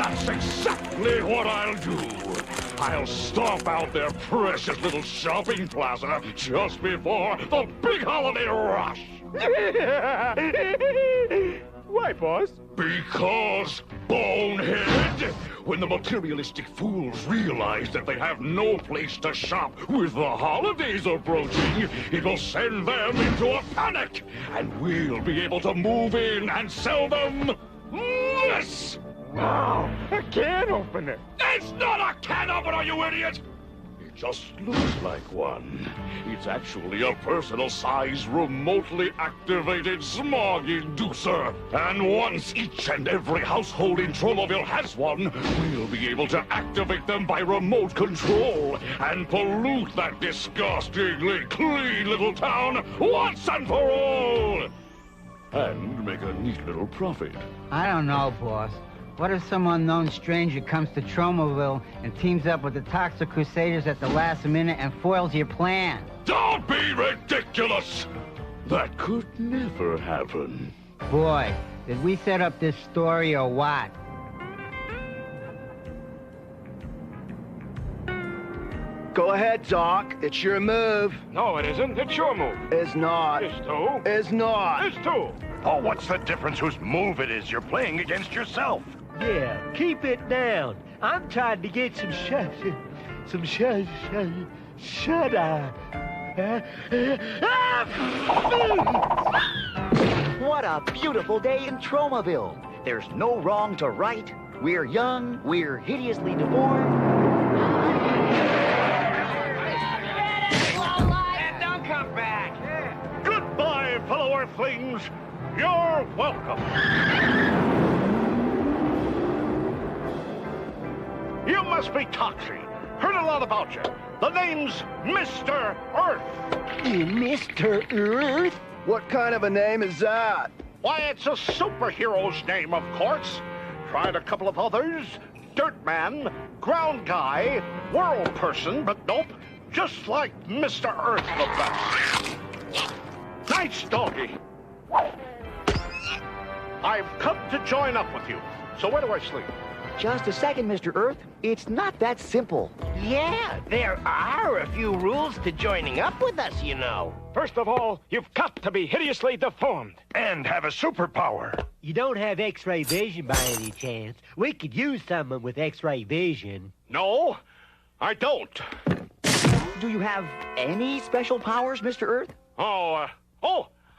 That's exactly what I'll do. I'll stomp out their precious little shopping plaza just before the big holiday rush. Why, boss? Because, bonehead, when the materialistic fools realize that they have no place to shop with the holidays approaching, it'll send them into a panic, and we'll be able to move in and sell them this. Wow, a can opener. It's not a can opener, you idiot! It just looks like one. It's actually a personal-sized, remotely activated smog inducer. And once each and every household in Tromaville has one, we'll be able to activate them by remote control and pollute that disgustingly clean little town once and for all! And make a neat little profit. I don't know, boss. What if some unknown stranger comes to Tromaville and teams up with the toxic Crusaders at the last minute and foils your plan? Don't be ridiculous! That could never happen. Boy, did we set up this story or what? Go ahead, Doc. It's your move. No, it isn't. It's your move. It's not. It's two. It's not. It's two. Oh, what's the difference whose move it is? You're playing against yourself. Yeah, keep it down. I'm trying to get some shut-eye. What a beautiful day in Tromaville. There's no wrong to right. We're young, we're hideously deformed. And don't come back. Goodbye, fellow Earthlings. You're welcome. You must be Toxie. Heard a lot about you. The name's Mr. Earth. Mr. Earth? What kind of a name is that? Why, it's a superhero's name, of course. Tried a couple of others. Dirtman, Ground Guy, World Person, but nope. Just like Mr. Earth the best. Nice doggy. I've come to join up with you. So where do I sleep? Just a second, Mr. Earth. It's not that simple. Yeah, there are a few rules to joining up with us, you know. First of all, you've got to be hideously deformed. And have a superpower. You don't have X-ray vision by any chance? We could use someone with X-ray vision. No, I don't. Do you have any special powers, Mr. Earth? Oh,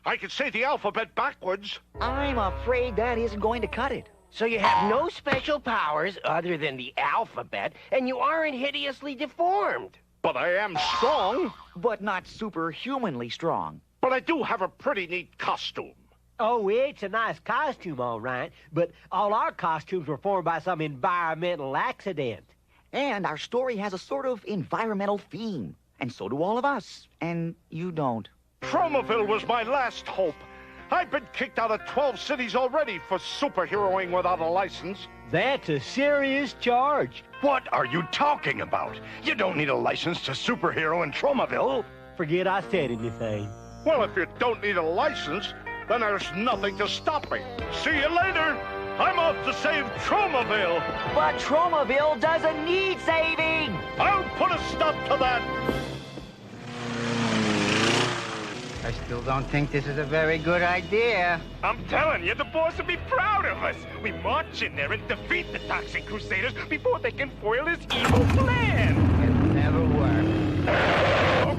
I can say the alphabet backwards. I'm afraid that isn't going to cut it. So you have no special powers other than the alphabet, and you aren't hideously deformed. But I am strong. But not superhumanly strong. But I do have a pretty neat costume. Oh, it's a nice costume, all right, but all our costumes were formed by some environmental accident. And our story has a sort of environmental theme. And so do all of us. And you don't. Tromaville was my last hope. I've been kicked out of 12 cities already for superheroing without a license. That's a serious charge. What are you talking about? You don't need a license to superhero in Tromaville. Forget I said anything. Well, if you don't need a license, then there's nothing to stop me. See you later. I'm off to save Tromaville. But Tromaville doesn't need saving. I'll put a stop to that. I still don't think this is a very good idea. I'm telling you, the boss would be proud of us. We march in there and defeat the toxic Crusaders before they can foil his evil plan. It'll never work.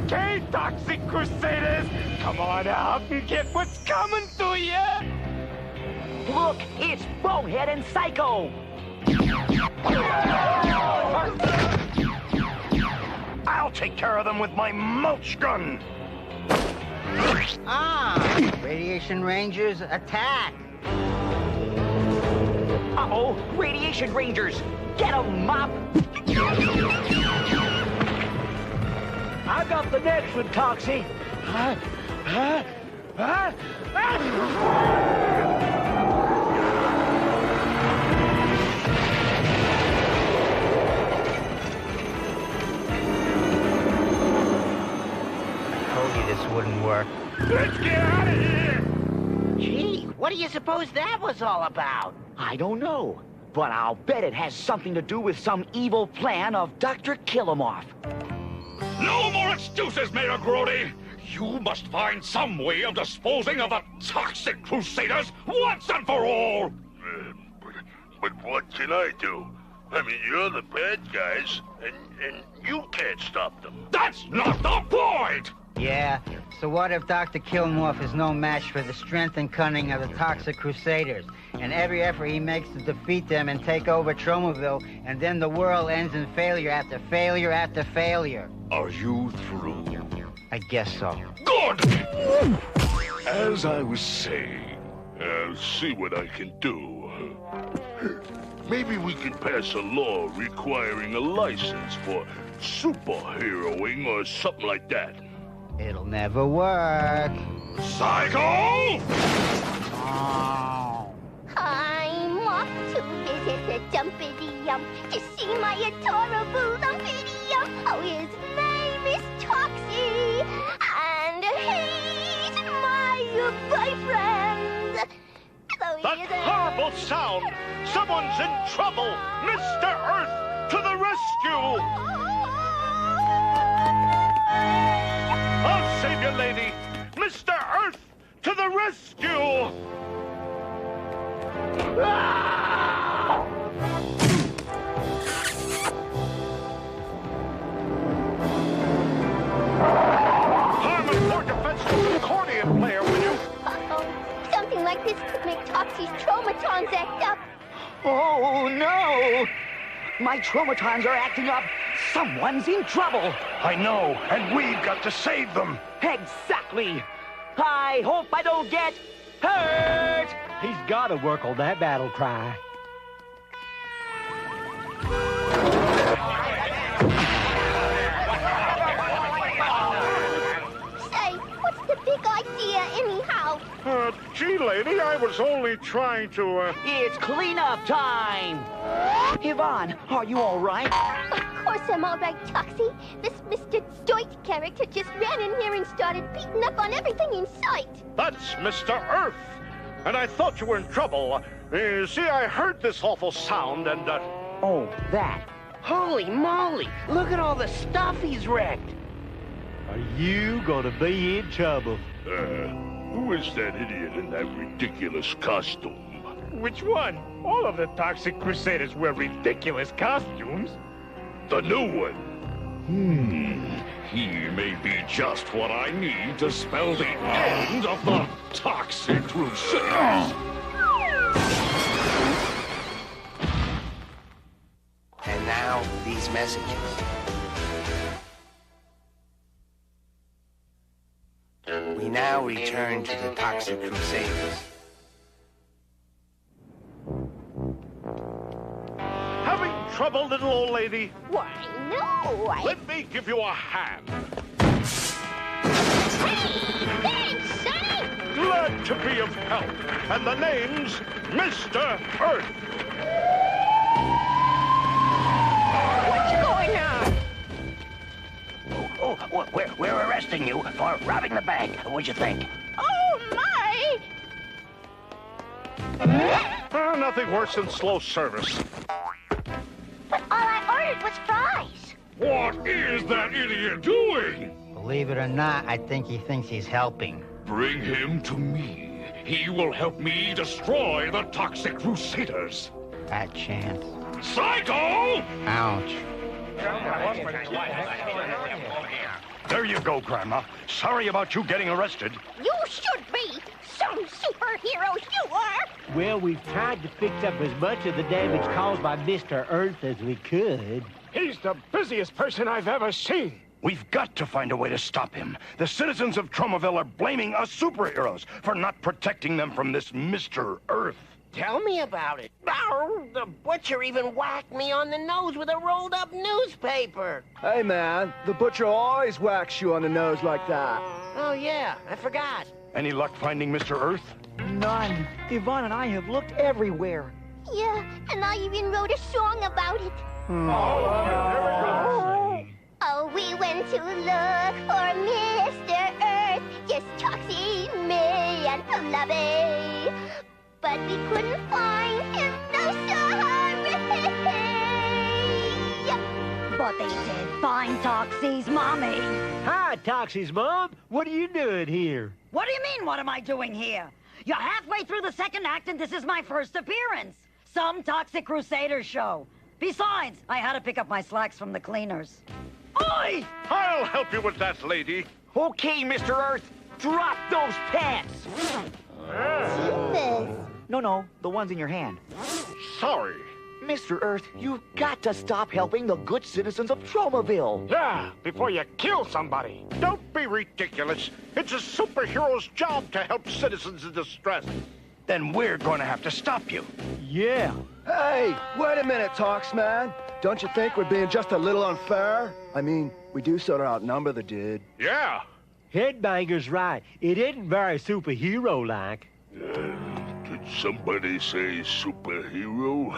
Okay, toxic Crusaders, come on out and get what's coming to you. Look, it's Bonehead and Psycho. I'll take care of them with my mulch gun. Ah, Radiation Rangers, attack! Uh-oh, Radiation Rangers! Get 'em, Mop! I got the next one, Toxie. This wouldn't work. Let's get out of here! Gee, what do you suppose that was all about? I don't know. but I'll bet it has something to do with some evil plan of Dr. Killamoff. No more excuses, Mayor Grody! You must find some way of disposing of the toxic Crusaders once and for all! But what can I do? I mean, you're the bad guys, and you can't stop them. That's not the point! Yeah, so what if Dr. Killamoff is no match for the strength and cunning of the Toxic Crusaders, and every effort he makes to defeat them and take over Tromaville, and then the world ends in failure after failure after failure? Are you through? I guess so. Good! As I was saying, I'll see what I can do. Maybe we can pass a law requiring a license for superheroing or something like that. It'll never work. Psycho! Oh. I'm off to visit the Dumpity-Yum to see my adorable Lumpity-Yum. Oh, his name is Toxie, and he's my boyfriend. That horrible sound! Someone's in trouble! Mr. Earth, to the rescue! I'll save you, lady! Mr. Earth, to the rescue! I'm a more defensive accordion player, will you? Uh-oh. Something like this could make Toxie's traumatons act up. Oh, no! My traumatons are acting up. Someone's in trouble. I know, and we've got to save them. Exactly. I hope I don't get hurt. He's got to work on that battle cry. Say, what's the big idea anyhow? Gee, lady, I was only trying to, It's cleanup time. Yvonne, are you all right? Of course I'm all right, Toxie. This Mr. Doit character just ran in here and started beating up on everything in sight. That's Mr. Earth. And I thought you were in trouble. See, I heard this awful sound and, Oh, that. Holy moly! Look at all the stuff he's wrecked. Are you gonna be in trouble? Who is that idiot in that ridiculous costume? Which one? All of the Toxic Crusaders wear ridiculous costumes. The new one. He may be just what I need to spell the end of the Toxic Crusaders. And now, these messages. We now return to the Toxic Crusaders. having trouble, little old lady? Why, no, Let me give you a hand. Thanks, Sonny! Glad to be of help. And the name's Mr. Earth. What's going on? We're arresting you for robbing the bank. What'd you think? Oh, my! Nothing worse than slow service. But all I ordered was fries. What is that idiot doing? Believe it or not, I think he thinks he's helping. Bring him to me. He will help me destroy the Toxic Crusaders. Fat chance. Psycho! Ouch. There you go, Grandma. Sorry about you getting arrested. You should be. Some superheroes you are. Well, we've tried to fix up as much of the damage caused by Mr. Earth as we could. He's the busiest person I've ever seen. We've got to find a way to stop him. The citizens of Tromaville are blaming us superheroes for not protecting them from this Mr. Earth. Tell me about it. Oh, the butcher even whacked me on the nose with a rolled-up newspaper. Hey, man, the butcher always whacks you on the nose like that. Oh, yeah, I forgot. Any luck finding Mr. Earth? None. Yvonne and I have looked everywhere. Yeah, and I even wrote a song about it. Oh, we went to look for Mr. Earth, just Toxie, me, and Fluffy. But we couldn't find him, no, sir, what they did. Fine, Toxie's mommy. Hi, Toxie's mom. What are you doing here? What do you mean, what am I doing here? You're halfway through the second act, and this is my first appearance. Some Toxic Crusaders show. Besides, I had to pick up my slacks from the cleaners. Oi! I'll help you with that, lady. Okay, Mr. Earth. Drop those pants. No, the ones in your hand. Sorry. Mr. Earth, you've got to stop helping the good citizens of Tromaville. Yeah, before you kill somebody. Don't be ridiculous. It's a superhero's job to help citizens in distress. Then we're going to have to stop you. Yeah. Hey, wait a minute, Tox man. Don't you think we're being just a little unfair? I mean, we do sort of outnumber the dude. Yeah. Headbanger's right. It isn't very superhero-like. Did somebody say superhero?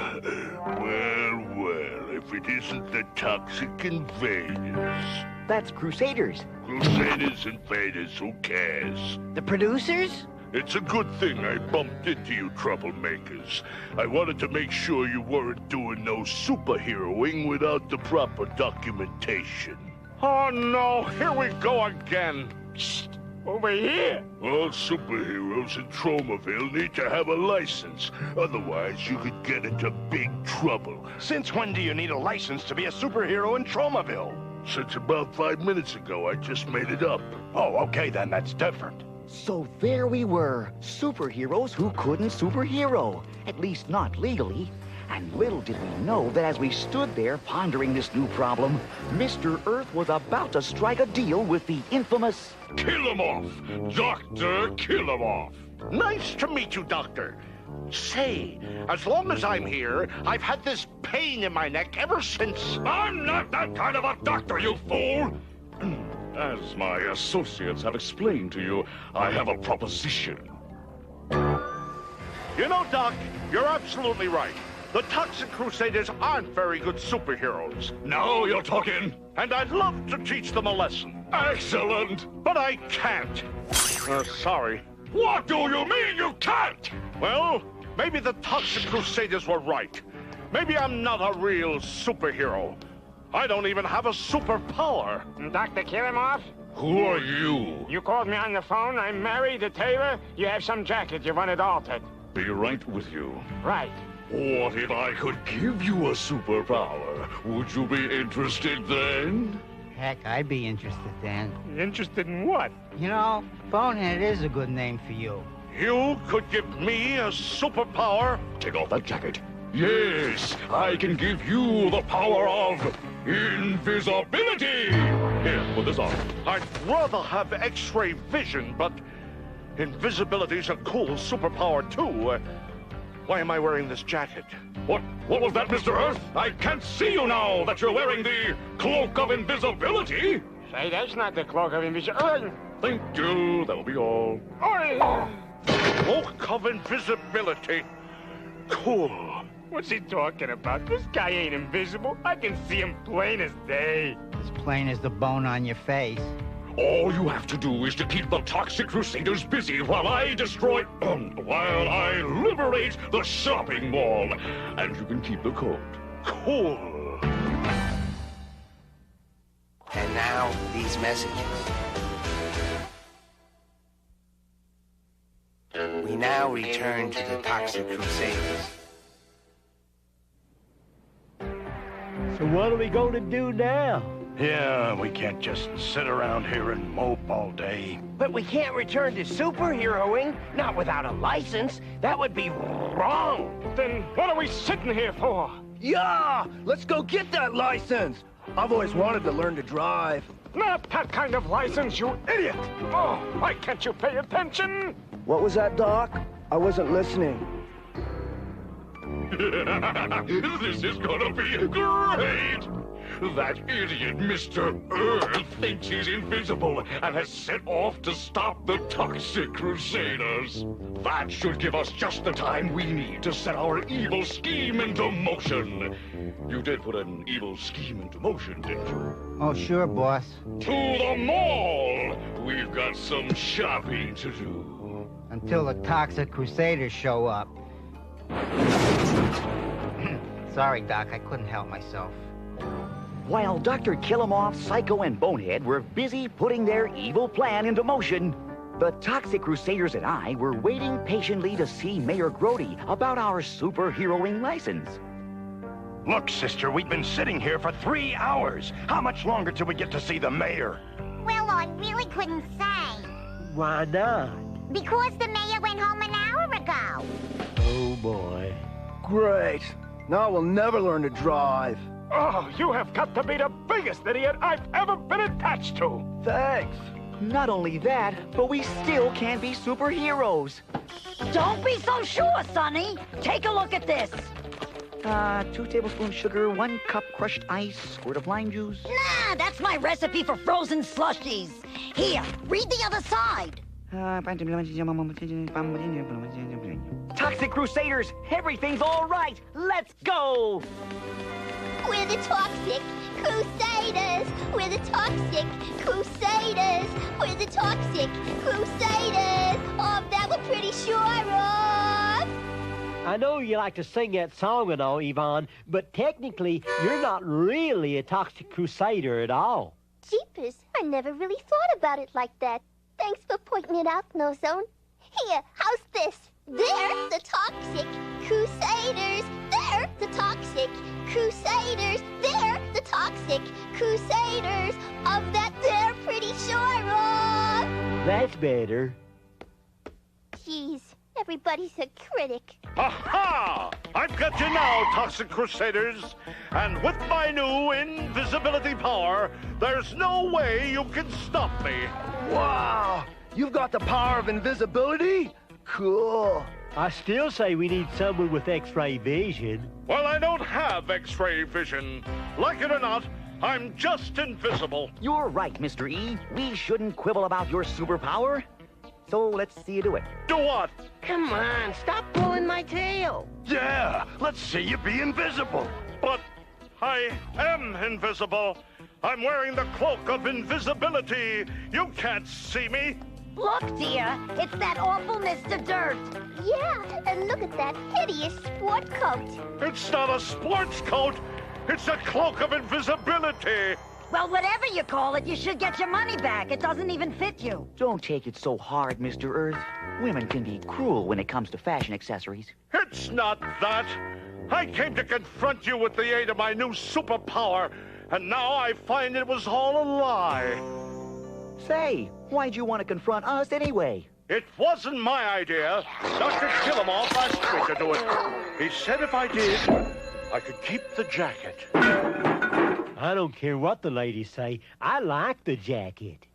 Well, if it isn't the Toxic Invaders. That's Crusaders. Crusaders, invaders, who cares? The producers? It's a good thing I bumped into you troublemakers. I wanted to make sure you weren't doing no superheroing without the proper documentation. Oh, no. Here we go again. Shh. Over here. All superheroes in Tromaville need to have a license. Otherwise, you could get into big trouble. Since when do you need a license to be a superhero in Tromaville? Since about 5 minutes ago, I just made it up. Oh, okay then, that's different. So there we were, superheroes who couldn't superhero, at least not legally. And little did we know that as we stood there pondering this new problem, Mr. Earth was about to strike a deal with the infamous... Kill him off! Doctor, kill him off! Nice to meet you, Doctor. Say, as long as I'm here, I've had this pain in my neck ever since... I'm not that kind of a doctor, you fool! As my associates have explained to you, I have a proposition. You know, Doc, you're absolutely right. The Toxic Crusaders aren't very good superheroes. Now you're talking! And I'd love to teach them a lesson. Excellent! But I can't. Sorry. What do you mean you can't? Well, maybe the Toxic Crusaders were right. Maybe I'm not a real superhero. I don't even have a superpower. Dr. Kilimov? Who are you? You called me on the phone. I'm Mary, the tailor. You have some jacket. You want it altered. Be right with you. Right. What if I could give you a superpower? Would you be interested then? Heck, I'd be interested then. Interested in what? You know, Bonehead is a good name for you. You could give me a superpower? Take off that jacket. Yes, I can give you the power of invisibility. Here, put this on. I'd rather have X-ray vision, but invisibility's a cool superpower too. Why am I wearing this jacket? What was that, Mr. Earth? I can't see you now that you're wearing the cloak of invisibility. Say, that's not the cloak of invisibility. Thank you. That'll be all. Cloak of invisibility. Cool. What's he talking about? This guy ain't invisible. I can see him plain as day. As plain as the bone on your face. All you have to do is to keep the Toxic Crusaders busy while I destroy... while I liberate the shopping mall. And you can keep the code. Cool. And now, these messages. We now return to the Toxic Crusaders. So what are we going to do now? Yeah, we can't just sit around here and mope all day. But we can't return to superheroing, not without a license. That would be wrong. Then what are we sitting here for? Yeah, let's go get that license. I've always wanted to learn to drive. Not that kind of license, you idiot! Oh, why can't you pay attention? What was that, Doc? I wasn't listening. This is gonna be great! That idiot Mr. Earth thinks he's invincible and has set off to stop the Toxic Crusaders. That should give us just the time we need to set our evil scheme into motion. You did put an evil scheme into motion, didn't you? Oh, sure, boss. To the mall! We've got some shopping to do. Until the Toxic Crusaders show up. Sorry, Doc, I couldn't help myself. While Dr. Killamoff, Psycho, and Bonehead were busy putting their evil plan into motion, the Toxic Crusaders and I were waiting patiently to see Mayor Grody about our superheroing license. Look, sister, we've been sitting here for 3 hours. How much longer till we get to see the mayor? Well, I really couldn't say. Why not? Because the mayor went home an hour ago. Oh, boy. Great. Now we'll never learn to drive. Oh, you have got to be the biggest idiot I've ever been attached to. Thanks. Not only that, but we still can't be superheroes. Don't be so sure, Sonny. Take a look at this. 2 tablespoons sugar, 1 cup crushed ice, squirt of lime juice. Nah, that's my recipe for frozen slushies. Here, read the other side. Toxic Crusaders, everything's all right. Let's go. We're the Toxic Crusaders. We're the Toxic Crusaders. We're the Toxic Crusaders. Oh, that we're pretty sure of. I know you like to sing that song and all, Yvonne, but technically, you're not really a Toxic Crusader at all. Jeepers, I never really thought about it like that. Thanks for pointing it out, No Zone. Here, how's this? They're the Toxic Crusaders. They're the Toxic Crusaders. They're the Toxic Crusaders. Of that, they're pretty sure of. That's better. Jeez, everybody's a critic. Aha! I've got you now, Toxic Crusaders. And with my new invisibility power, there's no way you can stop me. Wow! You've got the power of invisibility? Cool. I still say we need someone with X-ray vision. Well, I don't have X-ray vision. Like it or not, I'm just invisible. You're right, Mr. E. We shouldn't quibble about your superpower. So let's see you do it. Do what? Come on, stop pulling my tail. Yeah, let's see you be invisible. But I am invisible. I'm wearing the cloak of invisibility. You can't see me. Look, dear, it's that awful Mr. Dirt. Yeah, and look at that hideous sport coat. It's not a sports coat. It's a cloak of invisibility. Well, whatever you call it, you should get your money back. It doesn't even fit you. Don't take it so hard, Mr. Earth. Women can be cruel when it comes to fashion accessories. It's not that. I came to confront you with the aid of my new superpower, and now I find it was all a lie. Say, why'd you want to confront us anyway? It wasn't my idea. Dr. Killamoff asked me to do it. He said if I did, I could keep the jacket. I don't care what the ladies say. I like the jacket.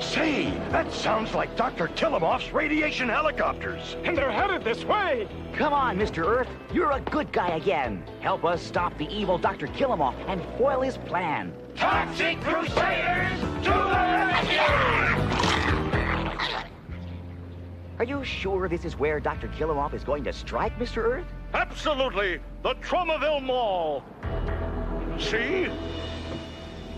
Say, that sounds like Dr. Killamoff's radiation helicopters. And they're headed this way. Come on, Mr. Earth. You're a good guy again. Help us stop the evil Dr. Killamoff and foil his plan. Toxic Crusaders to the Are you sure this is where Dr. Killamoff is going to strike, Mr. Earth? Absolutely. The Tromaville Mall. See?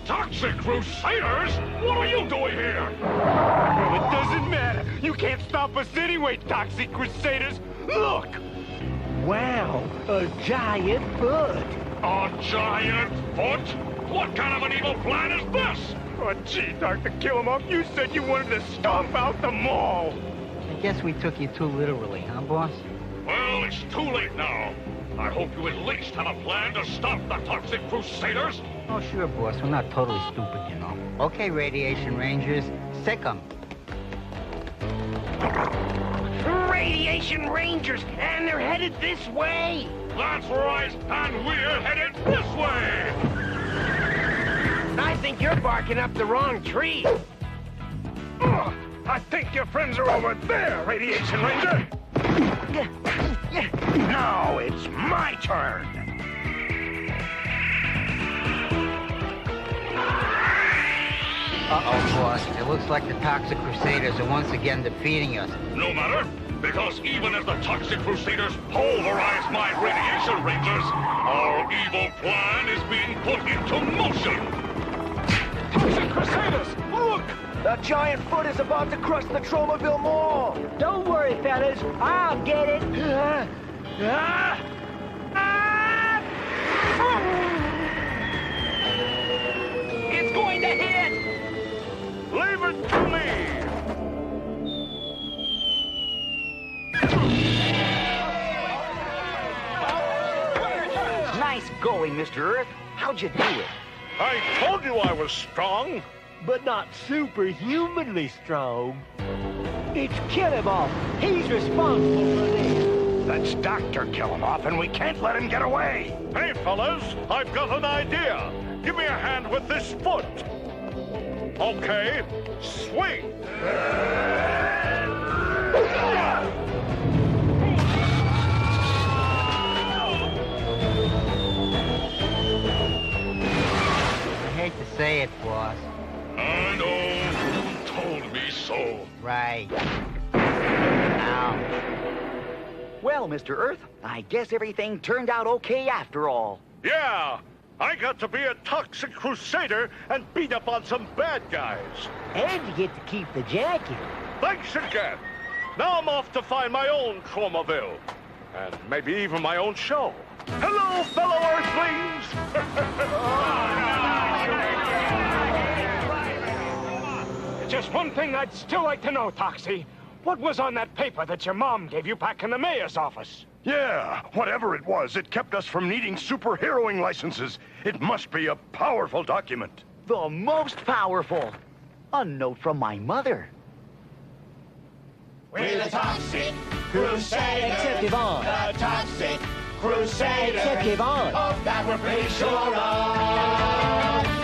Toxic Crusaders? What are you doing here? Well, it doesn't matter. You can't stop us anyway, Toxic Crusaders. Look! Wow, a giant foot. A giant foot? What kind of an evil plan is this? Oh, gee, Dr. Killamoff, you said you wanted to stomp out the mall. I guess we took you too literally, huh, boss? Well, it's too late now. I hope you at least have a plan to stop the Toxic Crusaders. Oh, sure, boss. We're not totally stupid, you know. Okay, Radiation Rangers, sick 'em. Radiation Rangers, and they're headed this way. That's right, and we're headed this way. I think you're barking up the wrong tree. Oh, I think your friends are over there, Radiation Ranger. Now it's my turn. Uh-oh, boss. It looks like the Toxic Crusaders are once again defeating us. No matter, because even as the Toxic Crusaders pulverize my Radiation Rangers, our evil plan is being put into motion. Toxic Crusaders, look! That giant foot is about to crush the Tromaville Mall. Don't worry, fellas. I'll get it. Leave it to me! Nice going, Mr. Earth. How'd you do it? I told you I was strong. But not superhumanly strong. It's Kilimoff. He's responsible for this. That's Dr. Kilimoff, and we can't let him get away. Hey, fellas, I've got an idea. Give me a hand with this foot. Okay, swing. I hate to say it, boss. I know. Who told me so? Right. Ouch. Well, Mr. Earth, I guess everything turned out okay after all. Yeah, I got to be a toxic crusader and beat up on some bad guys. And you get to keep the jacket. Thanks again. Now I'm off to find my own Tromaville. And maybe even my own show. Hello, fellow Earthlings! Just one thing I'd still like to know, Toxie. What was on that paper that your mom gave you back in the mayor's office? Yeah, whatever it was, it kept us from needing superheroing licenses. It must be a powerful document. The most powerful. A note from my mother. We're the Toxic Crusaders. Except Yvonne. The Toxic Crusaders. Except Yvonne. Oh, that we're pretty sure of.